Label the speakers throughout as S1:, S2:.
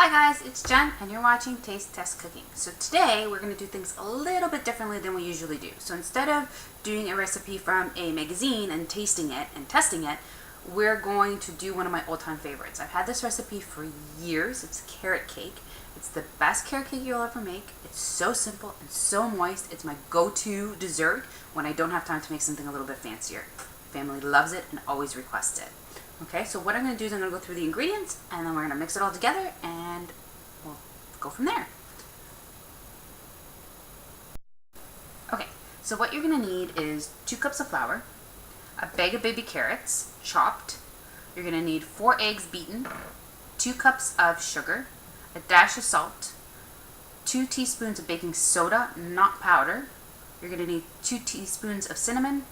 S1: Hi guys, it's Jen and you're watching Taste Test Cooking. So today we're going to do things a little bit differently than we usually do. So instead of doing a recipe from a magazine and tasting it and testing it, we're going to do one of my all-time favorites. I've had this recipe for years. It's carrot cake. It's the best carrot cake you'll ever make. It's so simple and so moist. It's my go-to dessert when I don't have time to make something a little bit fancier. Family loves it and always requests it. Okay, so what I'm going to do is I'm going to go through the ingredients and then we're going to mix it all together and we'll go from there. Okay, so what you're going to need is 2 cups of flour, a bag of baby carrots, chopped. You're going to need 4 eggs beaten, 2 cups of sugar, a dash of salt, 2 teaspoons of baking soda, not powder. You're going to need 2 teaspoons of cinnamon,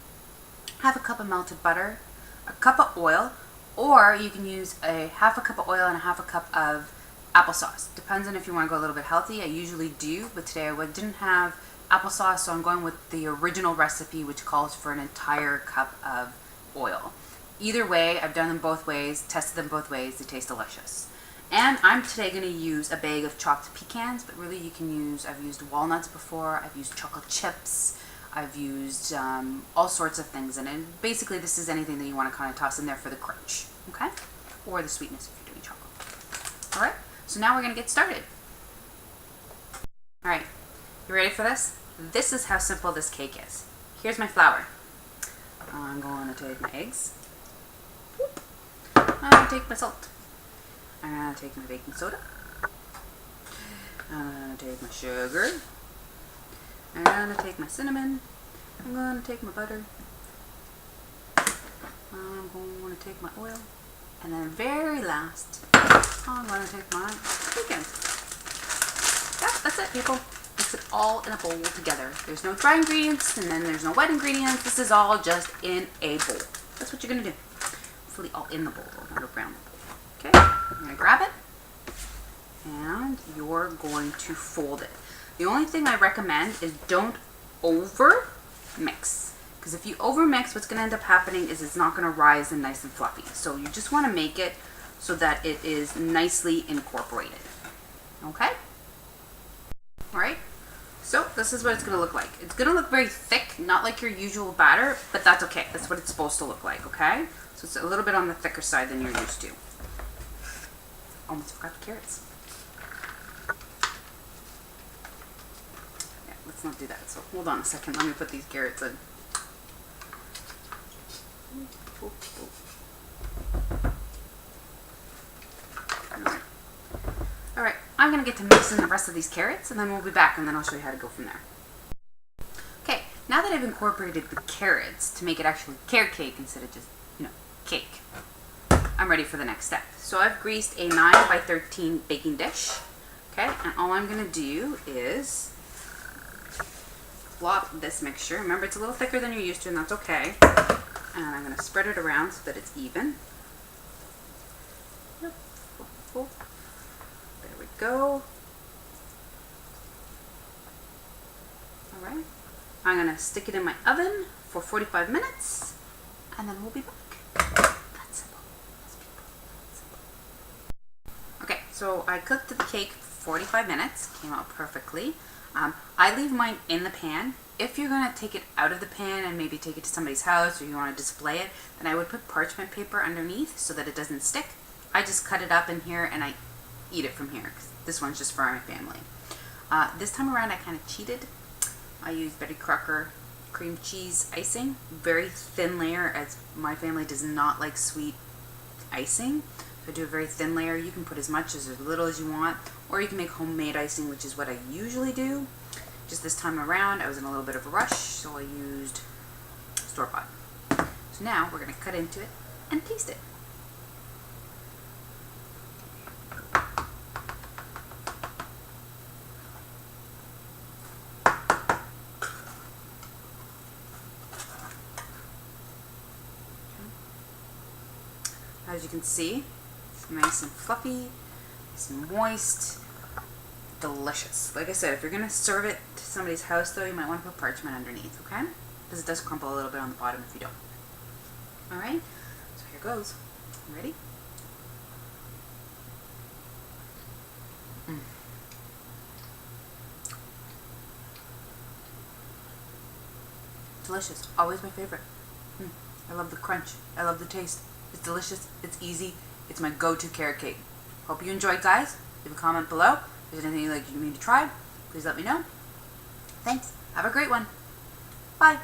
S1: half a cup of melted butter, a cup of oil, or you can use a half a cup of oil and a half a cup of applesauce. Depends on if you want to go a little bit healthy. I usually do, but today I didn't have applesauce, so I'm going with the original recipe, which calls for an entire cup of oil. Either way, I've done them both ways, tested them both ways. They taste delicious. And I'm today going to use a bag of chopped pecans, but really you can use, I've used walnuts before, I've used chocolate chips, I've used all sorts of things in it. Basically, this is anything that you want to kind of toss in there for the crunch, okay? Or the sweetness if you're doing chocolate. All right, so now we're going to get started. All right, you ready for this? This is how simple this cake is. Here's my flour. I'm going to take my eggs. I'm going to take my salt. I'm going to take my baking soda. I'm going to take my sugar. I'm going to take my cinnamon. I'm going to take my butter. I'm going to take my oil. And then very last, I'm going to take my pecans. Yep, that's it, people. Mix it all in a bowl together. There's no dry ingredients and then there's no wet ingredients. This is all just in a bowl. That's what you're going to do. Hopefully all in the bowl, not around the bowl. Okay, you're going to grab it and you're going to fold it. The only thing I recommend is don't over mix, because if you over mix, what's going to end up happening is it's not going to rise and nice and fluffy. So you just want to make it so that it is nicely incorporated. Okay? All right? So this is what it's going to look like. It's going to look very thick, not like your usual batter, but that's okay. That's what it's supposed to look like, okay? So it's a little bit on the thicker side than you're used to. Almost forgot the carrots. Let's not do that. So hold on a second. Let me put these carrots in. All right. I'm going to get to mixing the rest of these carrots and then we'll be back and then I'll show you how to go from there. Okay. Now that I've incorporated the carrots to make it actually carrot cake instead of just, cake, I'm ready for the next step. So I've greased a 9 by 13 baking dish. Okay. And all I'm going to do is flop this mixture. Remember, it's a little thicker than you're used to, and that's okay. And I'm going to spread it around so that it's even. Yep. There we go. All right. I'm going to stick it in my oven for 45 minutes, and then we'll be back. That's simple. That's simple. Okay, so I cooked the cake for 45 minutes. Came out perfectly. I leave mine in the pan. If you're going to take it out of the pan and maybe take it to somebody's house or you want to display it, then I would put parchment paper underneath so that it doesn't stick. I just cut it up in here and I eat it from here because this one's just for my family. This time around I kind of cheated. I used Betty Crocker cream cheese icing. Very thin layer, as my family does not like sweet icing. So I do a very thin layer. You can put as much as little as you want, or you can make homemade icing, which is what I usually do. Just this time around, I was in a little bit of a rush, so I used store-bought. So now we're going to cut into it and taste it. As you can see, it's nice and fluffy, nice and moist, delicious. Like I said, if you're going to serve it to somebody's house, though, you might want to put parchment underneath, okay? Because it does crumble a little bit on the bottom if you don't. All right, so here goes. Ready? Delicious. Always my favorite. I love the crunch. I love the taste. It's delicious. It's easy. It's my go-to carrot cake. Hope you enjoyed, guys. Leave a comment below. If there's anything you'd like me to try, please let me know. Thanks. Have a great one. Bye.